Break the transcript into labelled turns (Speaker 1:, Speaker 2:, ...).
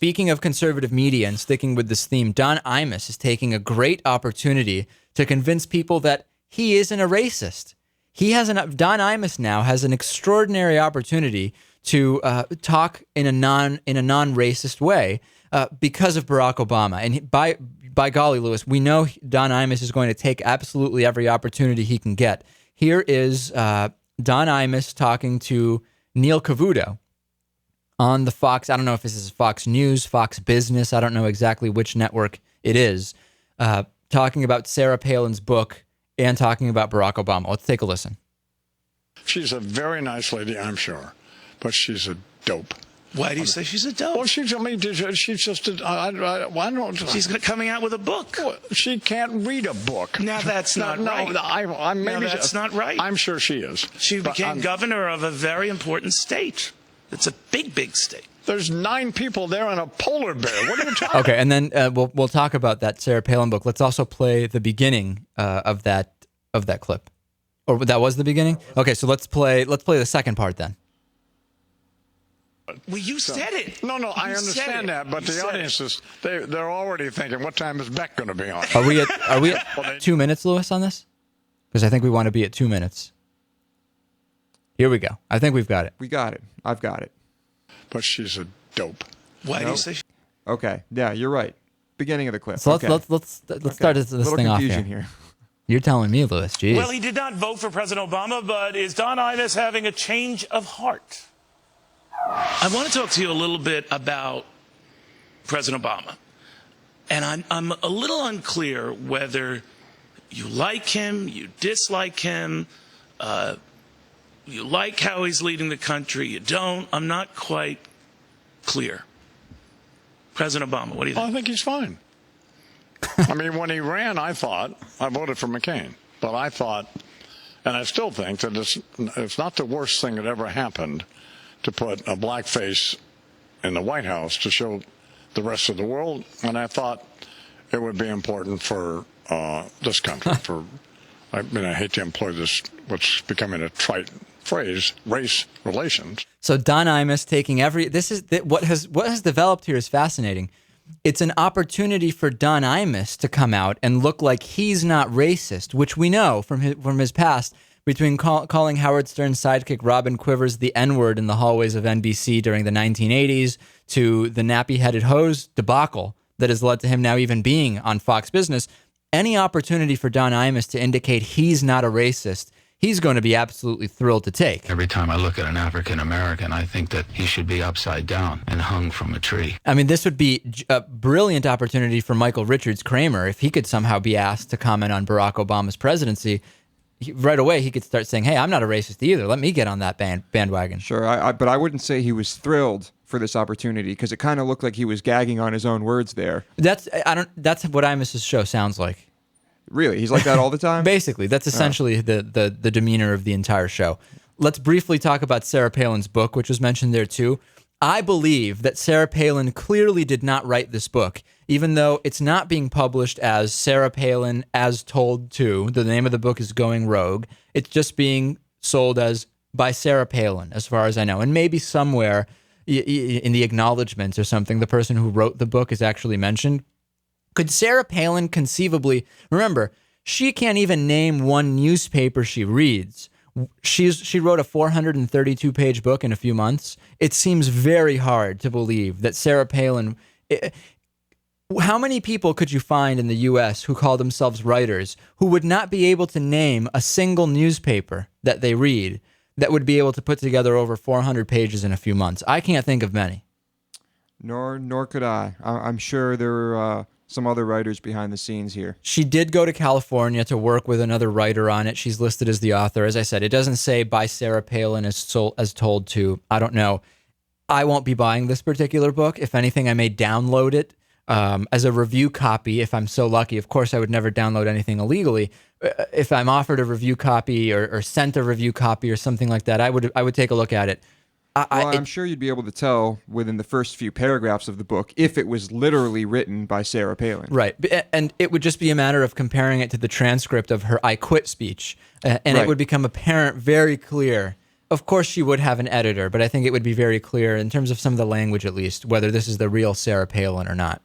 Speaker 1: speaking of conservative media and sticking with this theme, Don Imus is taking a great opportunity to convince people that he isn't a racist. Don Imus now has an extraordinary opportunity to talk in a non-racist way because of Barack Obama. And by golly, Lewis, we know Don Imus is going to take absolutely every opportunity he can get. Here is Don Imus talking to Neil Cavuto on the Fox. I don't know if this is Fox News, Fox Business. I don't know exactly which network it is. Talking about Sarah Palin's book and talking about Barack Obama. Let's take a listen.
Speaker 2: She's a very nice lady, I'm sure, but she's a dope.
Speaker 3: Why do you say she's a dope?
Speaker 2: Well, she's just
Speaker 3: She's coming out with a book.
Speaker 2: Well, she can't read a book.
Speaker 3: Now that's not right.
Speaker 2: Maybe
Speaker 3: that's not right.
Speaker 2: I'm sure she is.
Speaker 3: She became governor of a very important state. It's a big, big state.
Speaker 2: There's 9 people there and a polar bear. What are you talking
Speaker 1: Okay, and then we'll talk about that Sarah Palin book. Let's also play the beginning of that clip. Or that was the beginning? Okay, so let's play the second part then.
Speaker 3: Well, you said it.
Speaker 2: No, I understand that, but the audience is they're already thinking, what time is Beck going to be on?
Speaker 1: Are we at 2 minutes, Lewis, on this? Because I think we want to be at 2 minutes. Here we go. I think we've got it.
Speaker 4: We got it. I've got it.
Speaker 2: But she's a dope.
Speaker 3: Why do you say?
Speaker 4: Okay. Yeah, you're right. Beginning of the clip.
Speaker 1: So
Speaker 4: okay.
Speaker 1: let's start this thing off
Speaker 4: here.
Speaker 1: You're telling me, Lewis. Jeez.
Speaker 5: Well, he did not vote for President Obama, but is Don Imus having a change of heart?
Speaker 3: I want to talk to you a little bit about President Obama. And I'm a little unclear whether you like him, you dislike him, you like how he's leading the country, you don't. I'm not quite clear. President Obama, what do you think?
Speaker 2: I think he's fine. I mean, when he ran, I voted for McCain. But I thought, and I still think, that it's not the worst thing that ever happened to put a black face in the White House to show the rest of the world. And I thought it would be important for this country, I hate to employ this, what's becoming a trite phrase, race relations.
Speaker 1: So Don Imus taking what has developed here is fascinating. It's an opportunity for Don Imus to come out and look like he's not racist, which we know from his past, between calling Howard Stern's sidekick Robin Quivers the N-word in the hallways of NBC during the 1980s to the nappy-headed hose debacle that has led to him now even being on Fox Business. Any opportunity for Don Imus to indicate he's not a racist, he's going to be absolutely thrilled to take.
Speaker 6: Every time I look at an African American, I think that he should be upside down and hung from a tree.
Speaker 1: I mean, this would be a brilliant opportunity for Michael Richards Kramer if he could somehow be asked to comment on Barack Obama's presidency. Right away, he could start saying, hey, I'm not a racist either. Let me get on that bandwagon.
Speaker 4: Sure, but I wouldn't say he was thrilled for this opportunity because it kind of looked like he was gagging on his own words there.
Speaker 1: That's what Imus's show sounds like.
Speaker 4: Really? He's like that all the time?
Speaker 1: Basically, that's essentially the demeanor of the entire show. Let's briefly talk about Sarah Palin's book, which was mentioned there too. I believe that Sarah Palin clearly did not write this book, even though it's not being published as Sarah Palin as told to. The name of the book is Going Rogue. It's just being sold as by Sarah Palin, as far as I know. And maybe somewhere in the acknowledgments or something, the person who wrote the book is actually mentioned. Could Sarah Palin conceivably, remember, she can't even name one newspaper she reads. She wrote a 432-page book in a few months. It seems very hard to believe that Sarah Palin... How many people could you find in the U.S. who call themselves writers who would not be able to name a single newspaper that they read that would be able to put together over 400 pages in a few months? I can't think of many.
Speaker 4: Nor could I. I'm sure there are some other writers behind the scenes here.
Speaker 1: She did go to California to work with another writer on it. She's listed as the author. As I said, it doesn't say by Sarah Palin as told to. I don't know. I won't be buying this particular book. If anything, I may download it as a review copy if I'm so lucky. Of course, I would never download anything illegally. If I'm offered a review copy or sent a review copy or something like that, I would take a look at it.
Speaker 4: I'm sure you'd be able to tell within the first few paragraphs of the book if it was literally written by Sarah Palin.
Speaker 1: Right. And it would just be a matter of comparing it to the transcript of her I Quit speech. And It would become apparent very clear of course she would have an editor, but I think it would be very clear in terms of some of the language, at least, whether this is the real Sarah Palin or not.